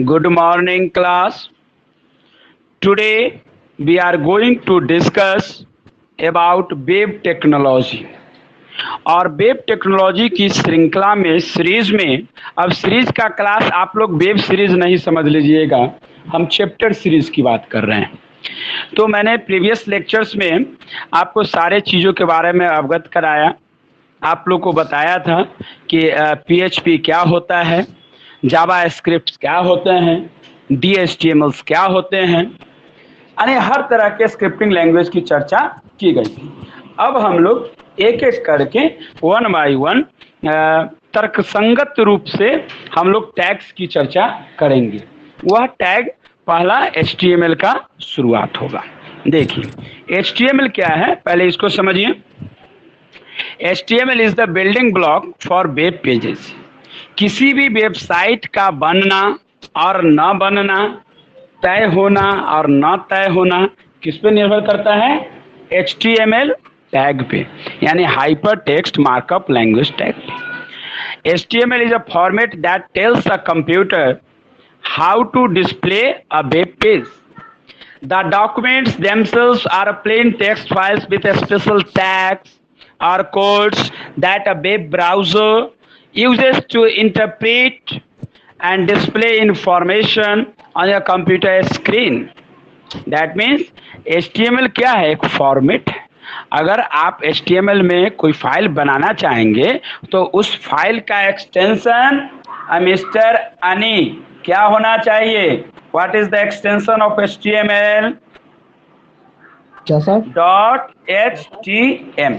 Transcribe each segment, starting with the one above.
Good morning, class. Today we are going to discuss about web technology और web technology की श्रृंखला में series में अब सीरीज का क्लास आप लोग वेब सीरीज नहीं समझ लीजिएगा, हम चैप्टर सीरीज की बात कर रहे हैं। तो मैंने प्रीवियस लेक्चर्स में आपको सारे चीज़ों के बारे में अवगत कराया, आप लोग को बताया था कि PHP क्या होता है, जावा स्क्रिप्ट क्या होते हैं, DHTML क्या होते हैं, यानी हर तरह के स्क्रिप्टिंग लैंग्वेज की चर्चा की गई थी। अब हम लोग एक एक करके वन बाय वन तर्कसंगत रूप से हम लोग टैग्स की चर्चा करेंगे। वह टैग पहला HTML का शुरुआत होगा। देखिए HTML क्या है, पहले इसको समझिए। HTML is the building block for web pages. किसी भी वेबसाइट का बनना और न बनना, तय होना और न तय होना किस पे निर्भर करता है? HTML टैग पे, यानी hyper text markup language tag पे। HTML is a format that tells the computer how to display a web page. The documents themselves are plain text files with special tags or codes that a web browser uses to interpret and display information on your computer screen. That means HTML क्या है? एक format है। अगर आप HTML में कोई file बनाना चाहेंगे तो उस फाइल का एक्सटेंशन मिस्टर अनी क्या होना चाहिए? What is the extension of HTML? क्या सर? .htm।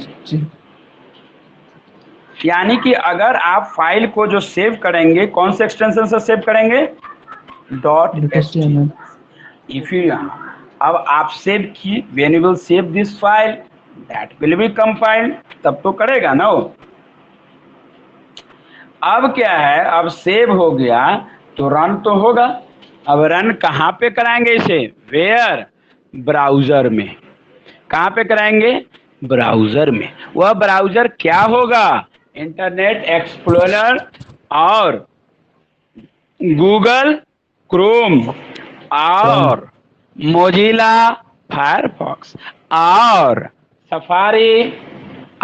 यानी कि अगर आप फाइल को जो सेव करेंगे कौन से एक्सटेंशन से सेव करेंगे? .html। इफ यू अब आप सेव की, when you will save this file that will be compiled, तब तो करेगा ना वो। अब क्या है, अब सेव हो गया तो रन तो होगा। अब रन कहाँ पे कराएंगे इसे? वेयर? ब्राउजर में। कहाँ पे कराएंगे? ब्राउजर में। वह ब्राउजर क्या होगा? इंटरनेट एक्सप्लोरर और गूगल क्रोम और मोजिला फायरफॉक्स और सफारी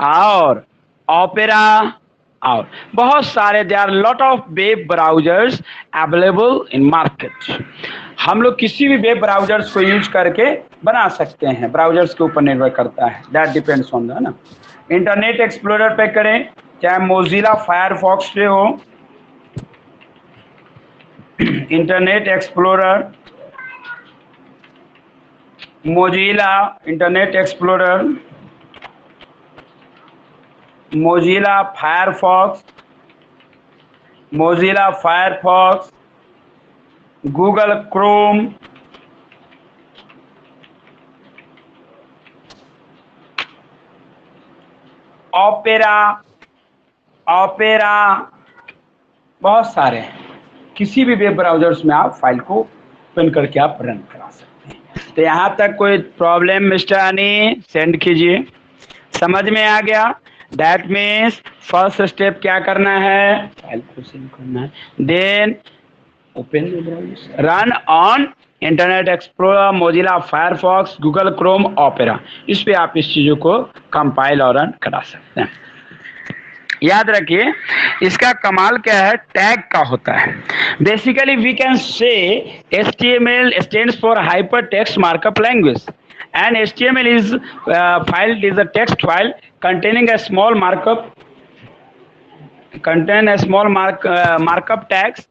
और ओपेरा और बहुत सारे, there are lot of web browsers available in market. हम लोग किसी भी वेब ब्राउजर्स को यूज करके बना सकते हैं, ब्राउजर्स के ऊपर निर्भर करता है, दैट डिपेंड्स ऑन द ना। इंटरनेट एक्सप्लोरर पे करें, चाहे मोजिला फायरफॉक्स पे हो, internet Explorer, Mozilla internet Explorer, Mozilla Firefox, Mozilla Firefox, Google Chrome, opera, बहुत सारे हैं। किसी भी वेब ब्राउजर्स में आप फाइल को ओपन करके आप रन करा सकते हैं। तो यहाँ तक कोई प्रॉब्लम मिस्टर अनी? सेंड कीजिए। समझ में आ गया? दैट मीन्स फर्स्ट स्टेप क्या करना है? फाइल को सेव करना है, then open the browser, run on Internet Explorer, Mozilla Firefox, Google Chrome, Opera. इस पे आप इस चीज़ों को कंपाइल और रन करा सकते हैं। याद रखिए, इसका कमाल क्या है? टैग का होता है। Basically we can say HTML stands for hypertext markup language and HTML is file is a text file containing a small markup tags।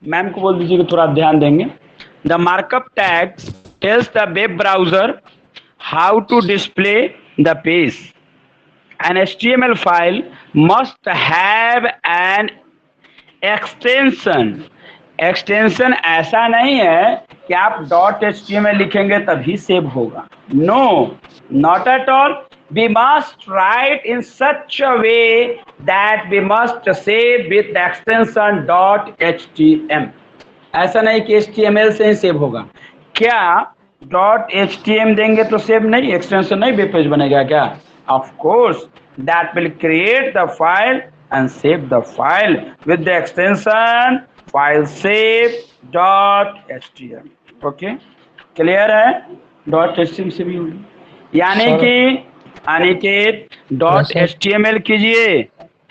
Ma'am को बोल दीजिए कि थोड़ा ध्यान देंगे। The markup tags tells the web browser how to display the page. An HTML file must have an extension। Extension ऐसा नहीं है कि आप .html लिखेंगे तभी सेव होगा। No, not at all. We must write in such a way that we must save with the extension .html। ऐसा नहीं कि HTML से ही सेव होगा। क्या .html देंगे तो सेव नहीं, एक्सटेंशन नहीं वेब पेज बनेगा क्या? Of course, that will create the file and save the file with the extension file save.html. Okay, clear है? .html से भी होगी, यानी सर कि अनिकेत वैसे .html कीजिए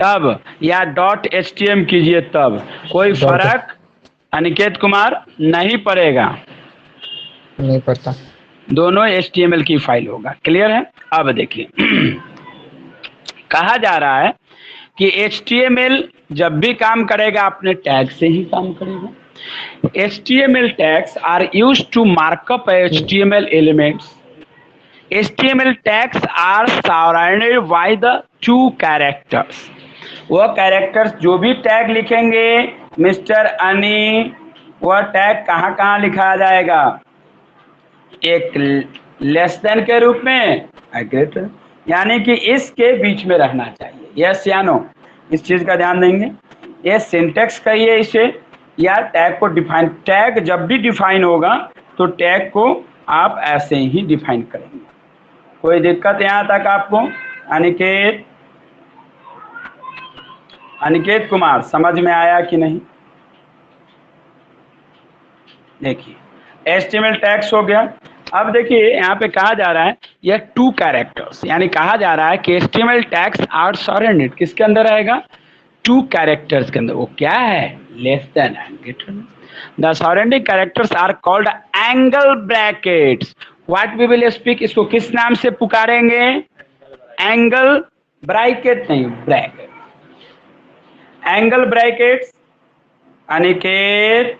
तब या .htm कीजिए तब कोई डॉट फर्क अनिकेत कुमार नहीं पड़ेगा, नहीं पड़ता। दोनों HTML की फाइल होगा। क्लियर है? अब देखिए कहा जा रहा है कि HTML जब भी काम करेगा अपने टैग से ही काम करेगा। HTML tags are used to mark up HTML elements. HTML tags are surrounded by the two characters. वो कैरेक्टर्स जो भी टैग लिखेंगे मिस्टर अनी, वह टैग कहाँ कहाँ लिखा जाएगा? एक लेस देन के रूप में, ग्रेटर, यानी कि इसके बीच में रहना चाहिए। यस या नो? इस चीज का ध्यान देंगे। ये सिंटेक्स कहिए इसे, या टैग को डिफाइन, टैग जब भी डिफाइन होगा तो टैग को आप ऐसे ही डिफाइन करेंगे। कोई दिक्कत यहाँ तक आपको? अनिकेत, अनिकेत कुमार समझ में आया कि नहीं? देखिए HTML टैग्स हो गया। अब देखिए यहाँ पे कहा जा रहा है यह टू कैरेक्टर्स, यानी कहा जा रहा है कि HTML टैग्स आर सराउंडेड, किसके अंदर आएगा? टू कैरेक्टर्स के अंदर। वो क्या है? Less than and greater than. The surrounding characters are called angle brackets. What we will speak, इसको किस नाम से पुकारेंगे? एंगल ब्रैकेट नहीं, bracket, angle brackets. Aniket,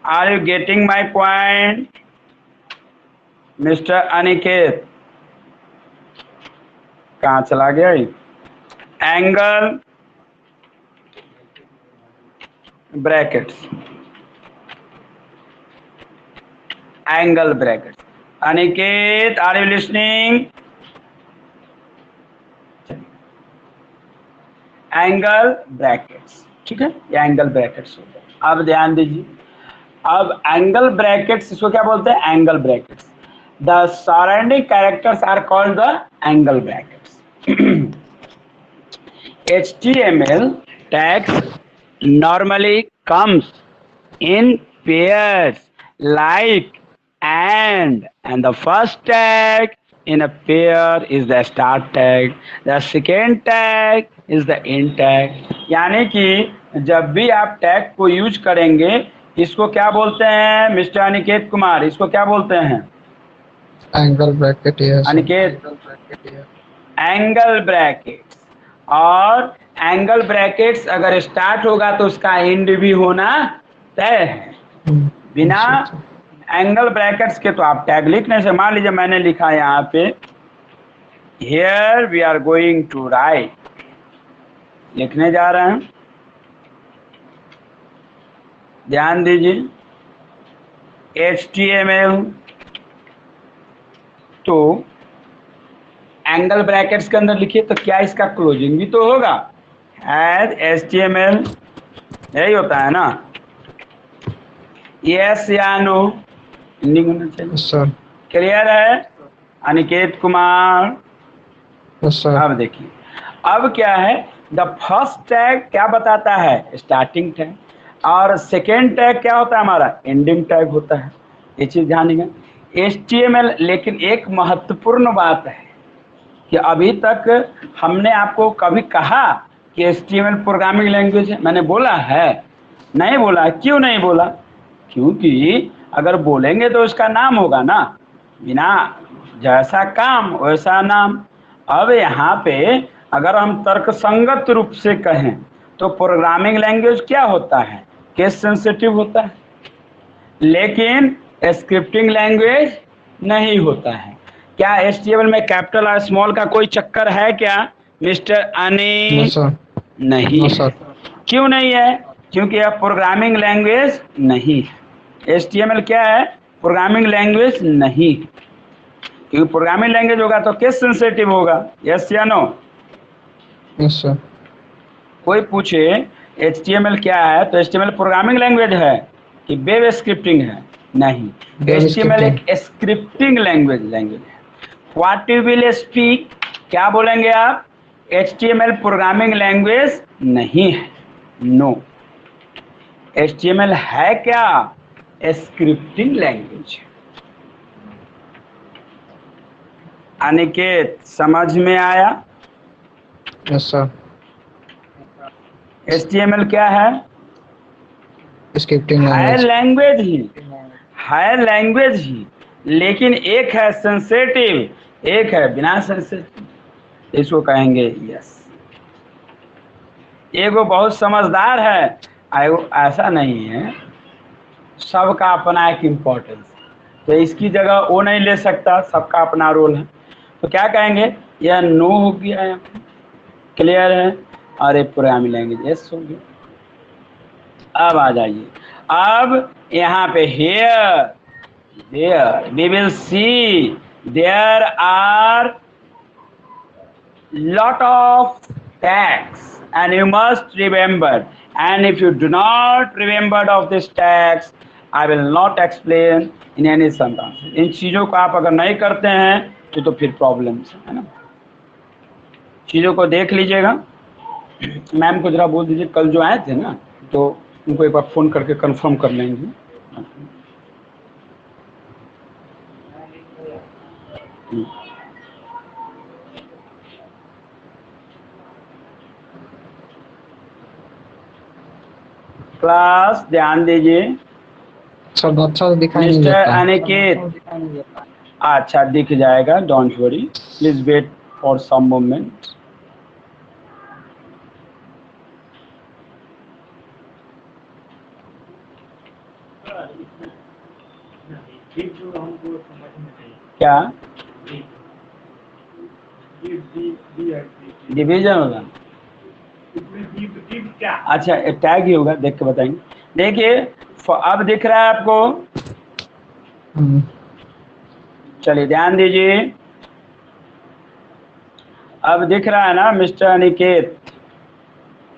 are you getting my point? Mr. Aniket, कहाँ चला गया? Angle brackets, angle brackets. Aniket, are you listening? Angle brackets, ठीक है, ये एंगल ब्रैकेट्स हो गया। अब ध्यान दीजिए, अब एंगल ब्रैकेट्स, इसको क्या बोलते हैं? Angle brackets. The surrounding characters are called the angle brackets. HTML tags normally comes in pairs like and the first tag in a pair is the start tag, the second tag is the end tag। यानी कि जब भी आप tag को use करेंगे इसको क्या बोलते हैं मिस्टर अनिकेत कुमार? इसको क्या बोलते हैं? Angle bracket. Aniket, angle brackets. और एंगल ब्रैकेट्स अगर स्टार्ट होगा तो उसका एंड भी होना तय है। बिना एंगल ब्रैकेट्स के तो आप टैग लिख नहीं सकते। मान लीजिए मैंने लिखा यहाँ पे here we are going to write, लिखने जा रहे हैं, ध्यान दीजिए HTML, तो एंगल ब्रैकेट्स के अंदर लिखिए तो क्या इसका क्लोजिंग भी तो होगा? एज HTML, यही होता है ना? यस या नो? एंडिंग होना चाहिए। सर क्लियर है अनिकेत कुमार? सर अब देखिए, अब क्या है, द फर्स्ट टैग क्या बताता है? Starting tag. और सेकेंड टैग क्या होता है हमारा? एंडिंग टैग होता है। ये चीज ध्यान देंगे। HTML, लेकिन एक महत्वपूर्ण बात है कि अभी तक हमने आपको कभी कहा कि HTML प्रोग्रामिंग लैंग्वेज है? मैंने बोला है? नहीं बोला। क्यों नहीं बोला? क्योंकि अगर बोलेंगे तो उसका नाम होगा ना, बिना जैसा काम वैसा नाम। अब यहाँ पे अगर हम तर्कसंगत रूप से कहें तो प्रोग्रामिंग लैंग्वेज क्या होता है? केस सेंसिटिव होता है, लेकिन स्क्रिप्टिंग लैंग्वेज नहीं होता है। क्या HTML में कैपिटल और स्मॉल का कोई चक्कर है क्या मिस्टर अनी? नहीं है। क्यों नहीं है? क्योंकि यह प्रोग्रामिंग लैंग्वेज नहीं है। HTML क्या है? प्रोग्रामिंग लैंग्वेज नहीं, क्योंकि प्रोग्रामिंग लैंग्वेज होगा तो केस सेंसिटिव होगा। यस या नो? Yes sir. कोई पूछे HTML क्या है तो HTML प्रोग्रामिंग लैंग्वेज है कि वेब स्क्रिप्टिंग है? नहीं, HTML एक स्क्रिप्टिंग लैंग्वेज है। व्हाट यू विल स्पीक, क्या बोलेंगे आप? HTML प्रोग्रामिंग लैंग्वेज नहीं है, नो। HTML है क्या? Scripting language. अनिकेत समझ में आया? Yes sir. HTML क्या है? स्क्रिप्टिंग है लैंग्वेज। लैंग्वेज ही, है लैंग्वेज ही, लेकिन एक है सेंसेटिव, एक है बिना सेंसेटिव, इसको कहेंगे यस। एक वो बहुत समझदार है, ऐसा नहीं है, सबका अपना एक इम्पोर्टेंस, तो इसकी जगह वो नहीं ले सकता, सबका अपना रोल है। तो क्या कहेंगे? यह नो हो गया है, क्लियर है, और एक प्रोग्रामिंग लैंग्वेज यस हो गया। अब आ जाइए, अब यहाँ पे hair, there we will see there are lot of tags and you must remember, and if you do not remember of this tags I will not explain in any sentence. इन चीजों को आप अगर नहीं करते हैं तो फिर प्रॉब्लम्स है ना। चीजों को देख लीजिएगा। मैम को जरा बोल दीजिए कल जो आए थे ना, तो उनको एक बार फोन करके कंफर्म कर लेंगे। क्लास ध्यान दीजिए। सर अच्छा तो दिखाई नहीं मिस्टर देता। अनिकेत, अच्छा दिख जाएगा, don't worry, please wait for some moment. क्या डिवीजन होगा? अच्छा टैग ही होगा, देख के बताएंगे। देखिए अब दिख रहा है आपको? हम्म, चलिए ध्यान दीजिए, अब दिख रहा है ना मिस्टर अनिकेत?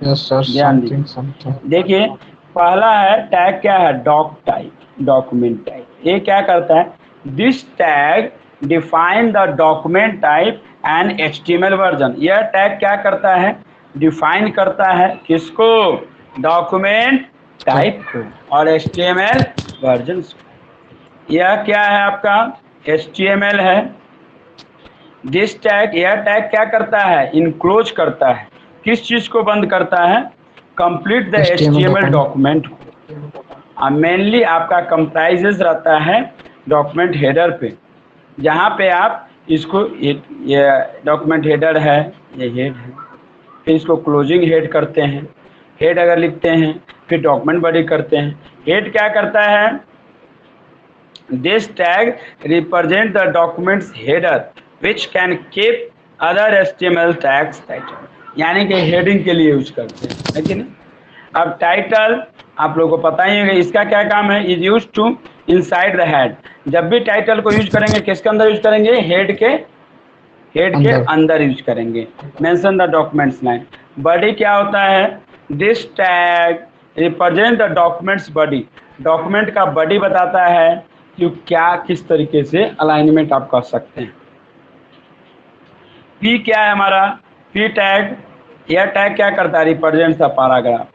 Yes sir. ध्यान समथिंग दीजिए, समथिंग। देखिए पहला है टैग, क्या है? Doc type, document type. ये क्या करता है? This tag define the document type and HTML version. यह टैग क्या करता है? डिफाइन करता है किसको? डॉक्यूमेंट टाइप को और HTML वर्जन को। यह क्या है आपका? HTML है। दिस टैग, यह टैग क्या करता है? इनक्लोज करता है, किस चीज को बंद करता है? कंप्लीट द HTML डॉक्यूमेंट को। मेनली आपका कंप्राइजेज रहता है डॉक्यूमेंट हेडर पे, जहाँ पे आप इसको, ये डॉक्यूमेंट हेडर है, ये हेड है, फिर इसको क्लोजिंग हेड करते हैं, हेड अगर लिखते हैं, फिर डॉक्यूमेंट बॉडी करते हैं। हेड क्या करता है? This tag represent the document's header which can keep other HTML tags title, यानी कि हेडिंग के लिए यूज करते हैं, है कि नहीं? अब टाइटल आप लोगों को पता ही है, इसका क्या काम है? Is use to inside the head. जब भी टाइटल को यूज करेंगे किसके अंदर यूज करेंगे? हेड के अंदर यूज करेंगे। Mention the documents line. Body क्या होता है? This tag represent the documents body. Document का बॉडी बताता है कि क्या किस तरीके से अलाइनमेंट आप कर सकते हैं। पी क्या है हमारा? पी टैग, यह टैग क्या करता है? Represent the paragraph.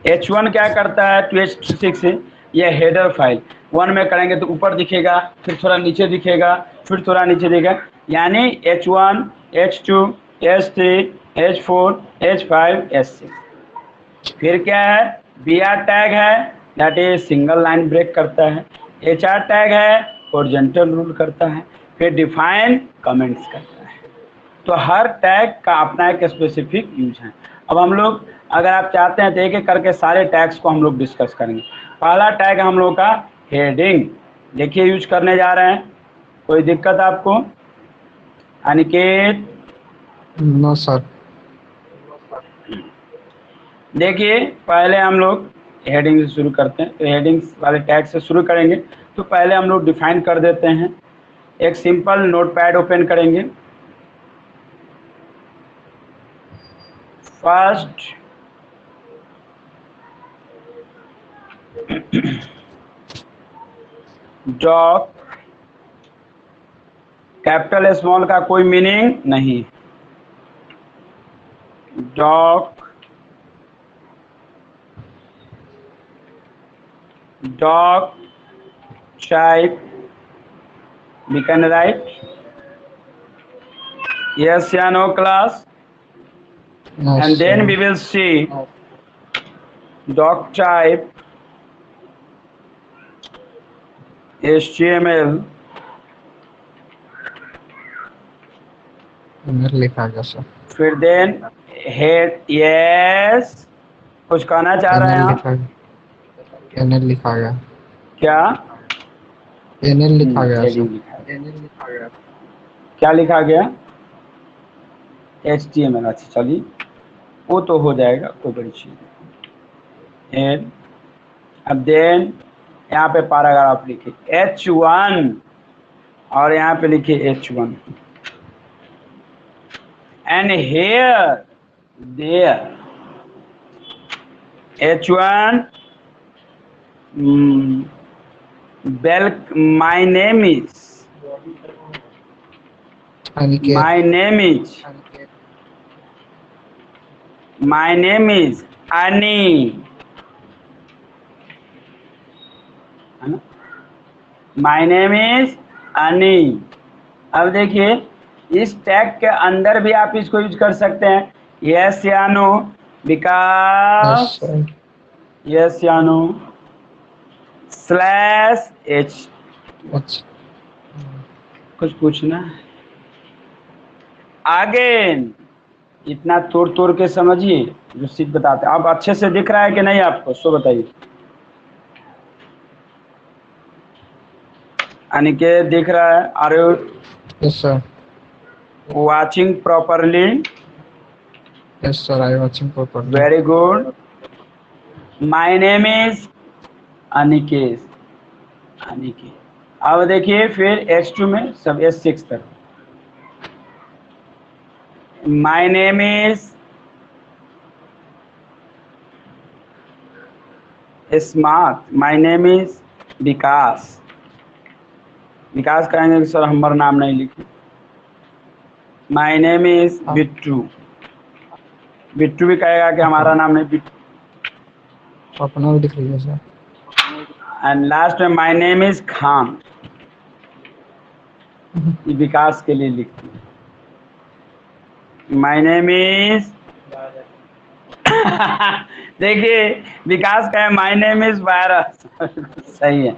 H1 क्या करता है? टू H6, यह हेडर फाइल। 1 में करेंगे तो ऊपर दिखेगा, फिर थोड़ा नीचे दिखेगा, फिर थोड़ा नीचे दिखेगा, यानी H1, H2, H3, H4, H5, H6। फिर क्या है? BR टैग है, that is single line break करता है। HR टैग है, हॉरिजॉन्टल रूल करता है। फिर डिफाइन कमेंट्स करता है। तो हर टैग का अपना एक स्पेसिफिक यूज है। अब हम लोग अगर आप चाहते हैं तो एक एक करके सारे टैग्स को हम लोग डिस्कस करेंगे। पहला टैग हम लोग का हेडिंग, देखिए यूज करने जा रहे हैं। कोई दिक्कत आपको? Aniket no sir. देखिए पहले हम लोग हेडिंग से शुरू करते हैं, तो हेडिंग्स वाले टैग से शुरू करेंगे। तो पहले हम लोग डिफाइन कर देते हैं। एक सिंपल नोटपैड ओपन करेंगे। फर्स्ट डॉक, कैपिटल स्मॉल का कोई मीनिंग नहीं, dog, dog type. We can write yes या no class, No, and then sir. we will see dog type HTML. email लिखा गया सर। फिर देन हेड यस, कुछ कहना चाह रहे हैं NL आप? लिखा गया। NL लिखा गया। क्या? NL लिखा गया सर। हेडिंग लिखा गया। क्या लिखा गया? HTML। अच्छा चलिए, वो तो हो जाएगा, कोई बड़ी चीज नहीं। हेड, अब देन यहाँ पे पैराग्राफ लिखे H1 और यहाँ पे लिखे H1 and here there H1 my name is Aniket. my name is Ani, है ना? My name is Ani। अब देखिए इस टैग के अंदर भी आप इसको यूज कर सकते हैं, यस या no, yes because sir. Yes या नो स्लैश एच। अच्छा। कुछ पूछना है? अगेन इतना तोड़ तोड़ के समझिए जो सीख बताते हैं। अब अच्छे से दिख रहा है कि नहीं आपको, सो बताइए। अनिकेत दिख रहा है? Are you yes sir. watching properly? Yes sir, I watching properly. Very good. My name is Aniket. Aniket. अब देखिए फिर H2 में सब S6 तक। My name is smart. My name is विकास। विकास कहेंगे कि सर हमारा नाम नहीं लिखे। My name is Bittu. Bittu भी कहेगा कि हमारा नाम नहीं, बिट्टू। अपना भी लिख लीजिए सर। एंड लास्ट में माय नेम इज खान, ये विकास के लिए लिखती है। माय नेम इज देखिए विकास का है माय नेम इज वायरस। सही है,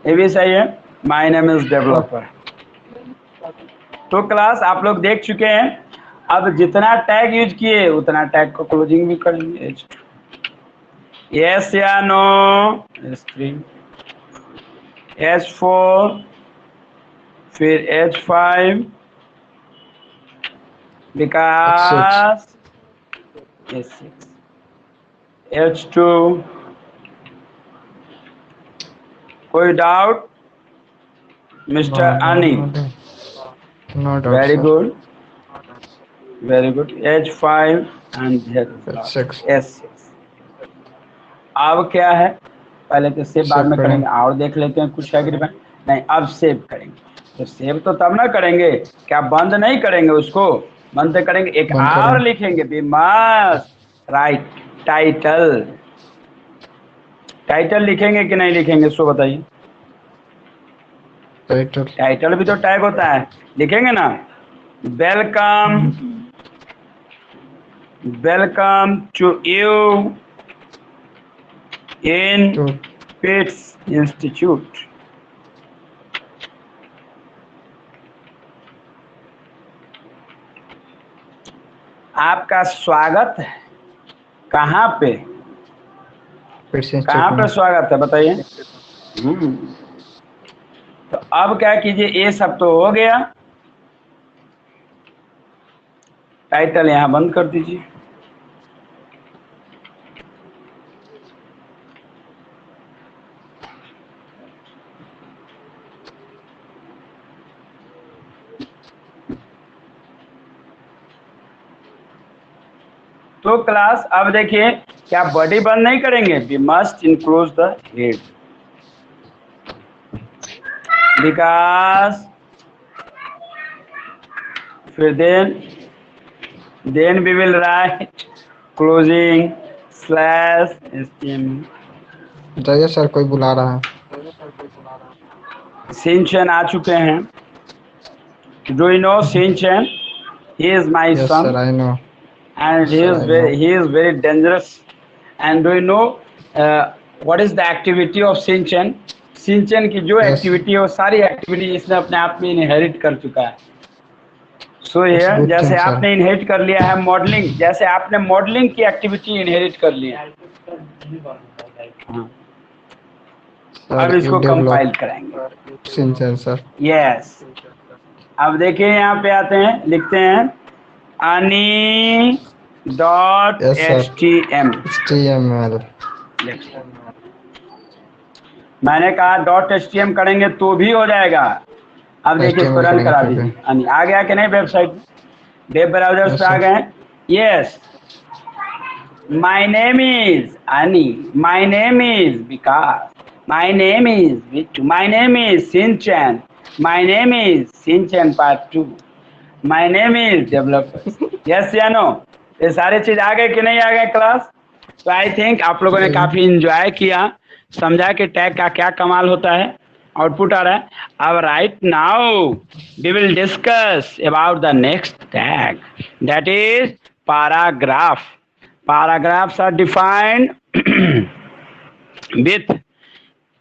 ये भी सही है। My name is developer. तो क्लास आप लोग देख चुके हैं। अब जितना टैग यूज किए उतना टैग को क्लोजिंग भी करेंगे। यस या नो, S3, H4, फिर H5, विकास, S6, H2। कोई doubt mister Ani? No doubt very sir. Good, very good. H5 and S6। S6। अब क्या है, पहले तो सेव बाद सेव में करें। करेंगे, और देख लेते हैं कुछ है कि नहीं। अब सेव करेंगे तो सेव तो तब ना करेंगे, क्या बंद नहीं करेंगे उसको? बंद तो करेंगे। एक बंद और करें। लिखेंगे, we must write title. Title लिखेंगे कि नहीं लिखेंगे, सो बताइए। टाइटल। टाइटल भी तो टैग होता है, लिखेंगे ना। Welcome, welcome to you in तो पिट्स इंस्टीट्यूट। आपका स्वागत है। कहाँ पे? फिर से कहाँ पे स्वागत है बताइए। तो अब क्या कीजिए, ये सब तो हो गया, टाइटल यहाँ बंद कर दीजिए। तो क्लास अब देखिए, क्या बॉडी बंद नहीं करेंगे? We must include the head. Vikas, फिर then then we will write closing slash html. जाइए सर, कोई बुला रहा है। सिंचन आ चुके हैं। Do you know Sinchan? He is my yes son sir, I know. and sir I know. he is very dangerous. And do you know what is the activity of सिंचन? सिंचन की जो यस, एक्टिविटी है वो सारी एक्टिविटी इसने अपने आप में inherit कर चुका है। सो इट्स ये गुड जैसे थिंग सर। आपने इनहेरिट कर लिया है मॉडलिंग, जैसे आपने मॉडलिंग की एक्टिविटी इनहेरिट कर ली है। हाँ, अब सर यू इसको डेवलप कंपाइल करेंगे। सिंचन सर। यस, अब देखिए यहाँ पे आते हैं, लिखते हैं ani dot yes sir, html। HTML। मैंने कहा डॉट एचटीएम करेंगे तो भी हो जाएगा। अब देखिए इसको HTML रन करेंगे करा फिर भी। दीजिए। आ गया कि नहीं वेबसाइट? वेब ब्राउजर्स यस पे आ सर। गए हैं। Yes, my name is Ani, my name is Vikas, my name is Vittu, my name is Shinchan, my name is Shinchan part 2, my name is developers. Yes या नो? ये सारे चीज आ गए कि नहीं आ गए क्लास? तो आई थिंक आप लोगों ने काफी इंजॉय किया, समझा कि टैग का क्या कमाल होता है, आउटपुट आ रहा है। अब right now we will discuss about the next tag, that is paragraph. Paragraphs are defined with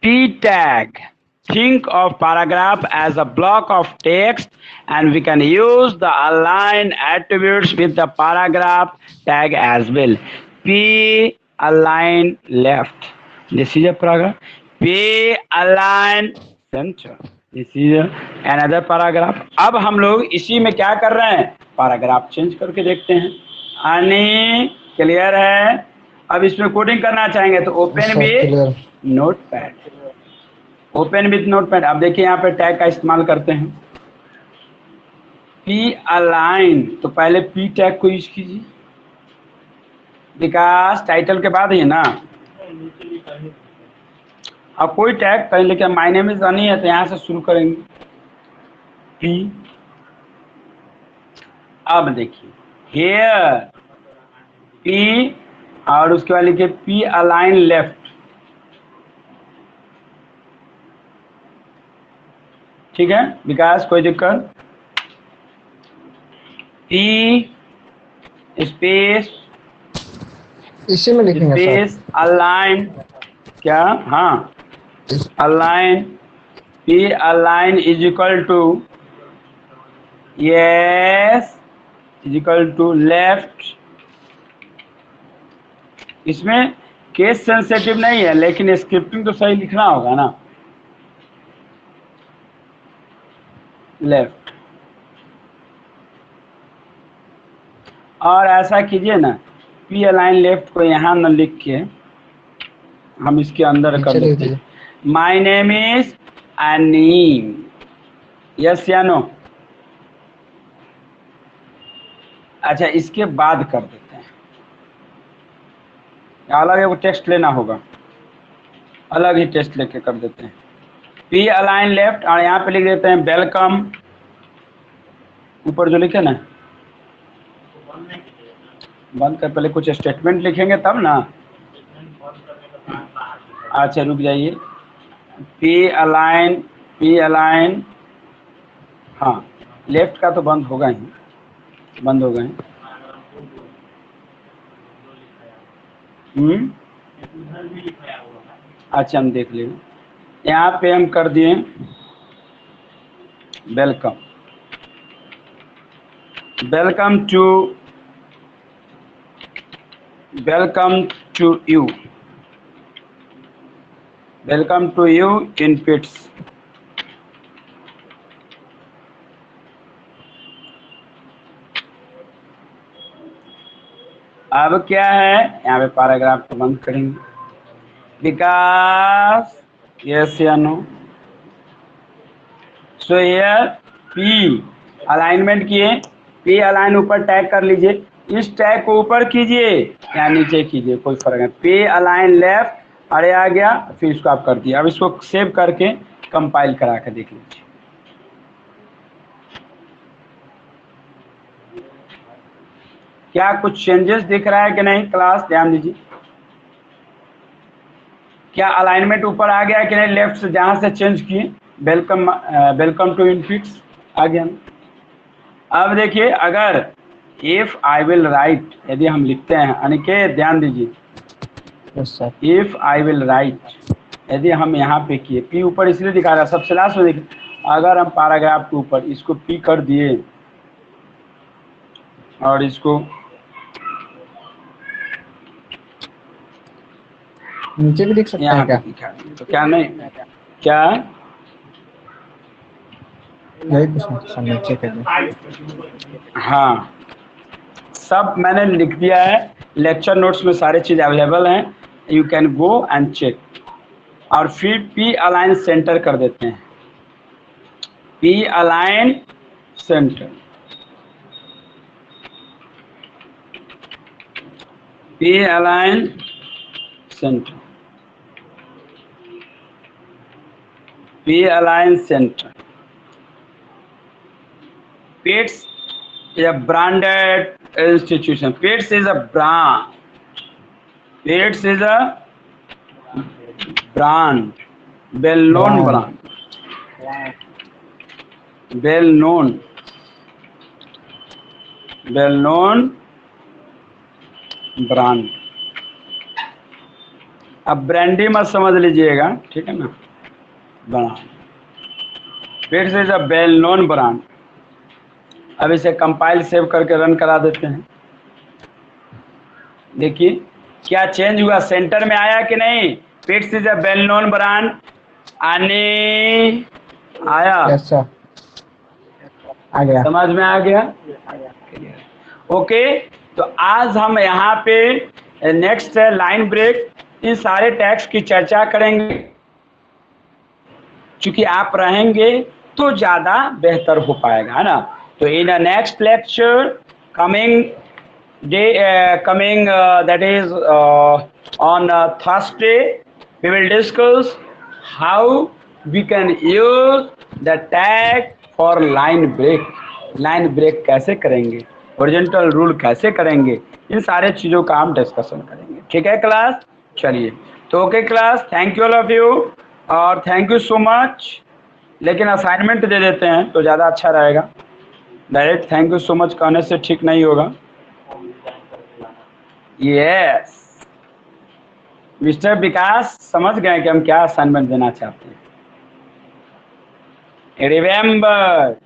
p tag. Think of paragraph as a block of text and we can use the align attributes with the paragraph tag as well. P align left. This is a paragraph. P align center. This is another paragraph. अब हम लोग इसी में क्या कर रहे हैं? Paragraph change करके देखते हैं। आने क्लियर है? अब इसमें कोडिंग करना चाहेंगे तो open sir with clear. Notepad, open with notepad. अब देखिए यहाँ पे टैग का इस्तेमाल करते हैं। पी अलाइन, तो पहले पी टैग को यूज कीजिए, विकास टाइटल के बाद ही ना। अब कोई टैग कहीं लिखे माय नेम इज अनी है तो यहाँ से शुरू करेंगे पी। अब देखिए हेयर पी और उसके बाद लिखे पी अलाइन लेफ्ट। ठीक है विकास, कोई दिक्कत? पी स्पेस इसी में लिखेंगे सर। स्पेस अलाइन, क्या? हाँ, align, P align is equal to, yes, is equal to left. इसमें केस सेंसिटिव नहीं है लेकिन स्क्रिप्टिंग तो सही लिखना होगा ना। लेफ्ट, और ऐसा कीजिए ना, पी अलाइन लेफ्ट को यहाँ न लिख के हम इसके अंदर कर नीचे लिख लेते हैं। दीजिए। My name is Aneem. Yes या नो? अच्छा, इसके बाद कर देते हैं, अलग एक टेक्स्ट लेना होगा, अलग ही टेक्स्ट लेके कर देते हैं। पी अलाइन लेफ्ट और यहाँ पे लिख देते हैं वेलकम। ऊपर जो लिखे ना, बंद कर, पहले कुछ स्टेटमेंट लिखेंगे तब ना। अच्छा रुक जाइए, पी अलाइन, पी अलाइन, हाँ लेफ्ट का तो बंद होगा ही, बंद हो गए। अच्छा हम देख लेंगे। यहाँ पे हम कर दिए welcome, welcome to, welcome to you, welcome to you in pits. अब क्या है, यहाँ पे पैराग्राफ को बंद करेंगे। विकास, यस या no? So here p alignment किए, पी अलाइन ऊपर टैग कर लीजिए, इस टैग को ऊपर कीजिए या नीचे कीजिए, कोई फर्क नहीं। पी अलाइन लेफ्ट, अरे आ गया, फिर इसको आप कर दिए। अब इसको सेव करके कंपाइल करा के देख लीजिए। क्या कुछ चेंजेस दिख रहा है कि नहीं क्लास? ध्यान दीजिए, क्या अलाइनमेंट ऊपर आ गया कि नहीं? लेफ्ट से जहां से चेंज किए, वेलकम वेलकम टू इनफिक्स आ गया ना? अब देखिए, अगर इफ आई विल राइट, यदि हम लिखते हैं, अनिकेत ध्यान दीजिए, yes sir. If I will write, यदि हम यहाँ पे किए, पी ऊपर इसलिए दिखा रहा है सबसे लास्ट में, देखिए अगर हम पैराग्राफ के ऊपर इसको पी कर दिए और इसको नीचे भी दिख सकता है यहाँ पे क्या? दिखा दिए तो क्या नहीं, क्या यही पूछना था सर, नीचे कर दो। हाँ, सब मैंने लिख दिया है, लेक्चर नोट्स में सारे चीज अवेलेबल हैं, you can go and check. और फिर पी अलाइन सेंटर कर देते हैं, P align center, P align center, P align center. PITS is a branded institution. PITS is a brand. PITS is a brand, well-known brand, well-known brand. अब brandy मत समझ लीजिएगा, ठीक है ना, brand. PITS is a well-known brand. अब इसे compile save करके रन करा देते हैं। देखिए क्या चेंज हुआ, सेंटर में आया कि नहीं? PITS is a well-known brand, आने आया, यस सर, आ गया। समझ में आ गया? ओके, तो आज हम यहाँ पे नेक्स्ट है लाइन ब्रेक, इन सारे टैग्स की चर्चा करेंगे, क्योंकि आप रहेंगे तो ज्यादा बेहतर हो पाएगा, है ना? तो in next lecture coming day, coming that is on Thursday, we will discuss how we can use the tag for line break. Line break कैसे करेंगे, ओरिजेंटल रूल कैसे करेंगे, इन सारे चीज़ों का हम डिस्कशन करेंगे, ठीक है क्लास? चलिए, तो okay class, thank you all of you, और थैंक यू सो मच। लेकिन असाइनमेंट दे देते हैं तो ज़्यादा अच्छा रहेगा, direct thank you so much कहने से ठीक नहीं होगा। यस, मिस्टर विकास समझ गए कि हम क्या असाइनमेंट देना चाहते हैं। Remember,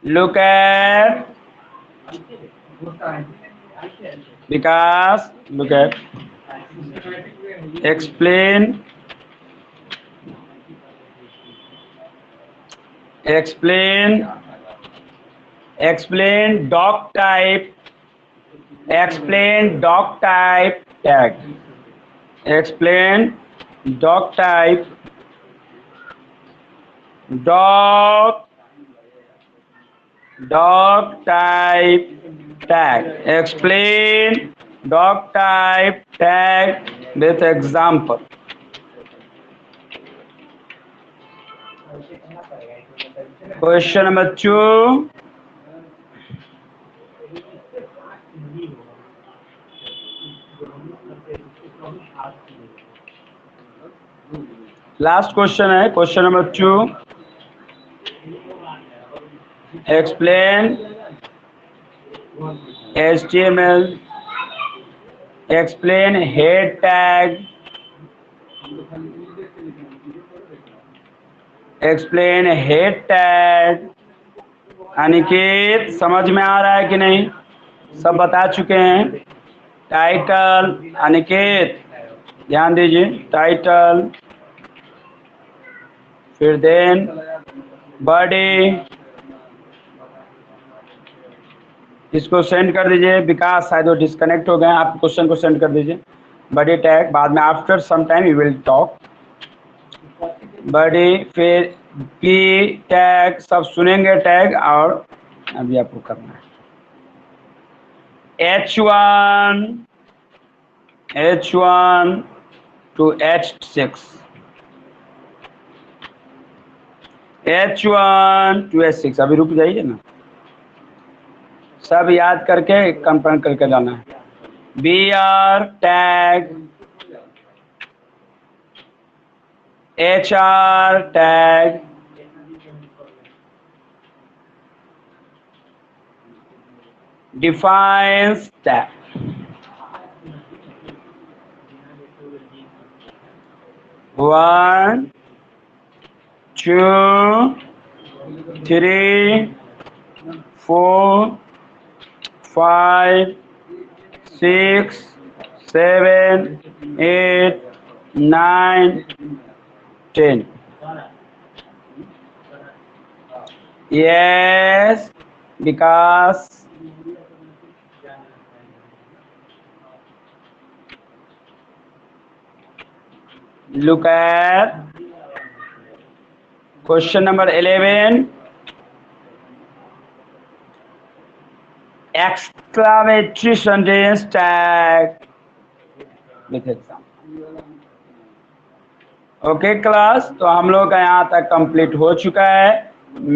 look at Vikas, look at, explain doc type, explain doc type tag, explain doc type, doc type tag, explain doc type tag with example. Question number 2. Last question है, question number 2. Explain HTML, explain head tag, explain head tag. Aniket समझ में आ रहा है कि नहीं? सब बता चुके हैं। टाइटल, अनिकेत ध्यान दीजिए, टाइटल, फिर देन बॉडी, इसको सेंड कर दीजिए। विकास शायद वो डिस्कनेक्ट हो गए, आप क्वेश्चन को सेंड कर दीजिए। बॉडी टैग बाद में after some time you will talk. Body, फिर पी टैग, सब सुनेंगे टैग, और अभी आपको करना है H1 to H6, H1 to H6, अभी रुक जाइए ना, सब याद करके कंफर्म करके जाना है। BR tag, HR tag, defines tag, one, two, three, 4, 5, 6, 7, 8, 9, 10. Yes, because look at question number 11. Exclamatory sentence tag with example. Okay class, तो हम लोग का यहाँ तक कंप्लीट हो चुका है।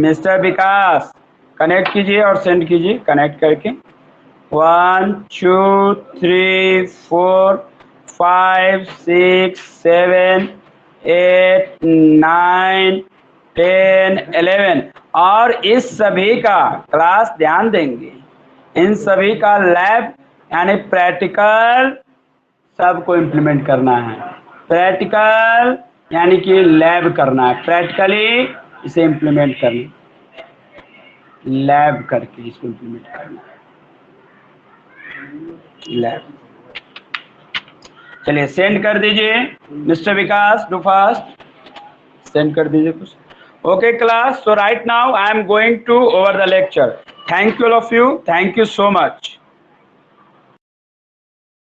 मिस्टर विकास कनेक्ट कीजिए और सेंड कीजिए कनेक्ट करके। 1 2 3 4 5 6 7 8 9 10 11। और इस सभी का क्लास ध्यान देंगे, इन सभी का लैब यानी प्रैक्टिकल सबको इम्प्लीमेंट करना है। प्रैक्टिकल यानी कि लैब करना है, प्रैक्टिकली इसे इम्प्लीमेंट करना, लैब करके इसको इम्प्लीमेंट करना है, लैब। चलिए सेंड कर दीजिए mister Vikas, do fast, send कर दीजिए कुछ। Okay class, so right now I am going to over the lecture. Thank you all of you, thank you so much.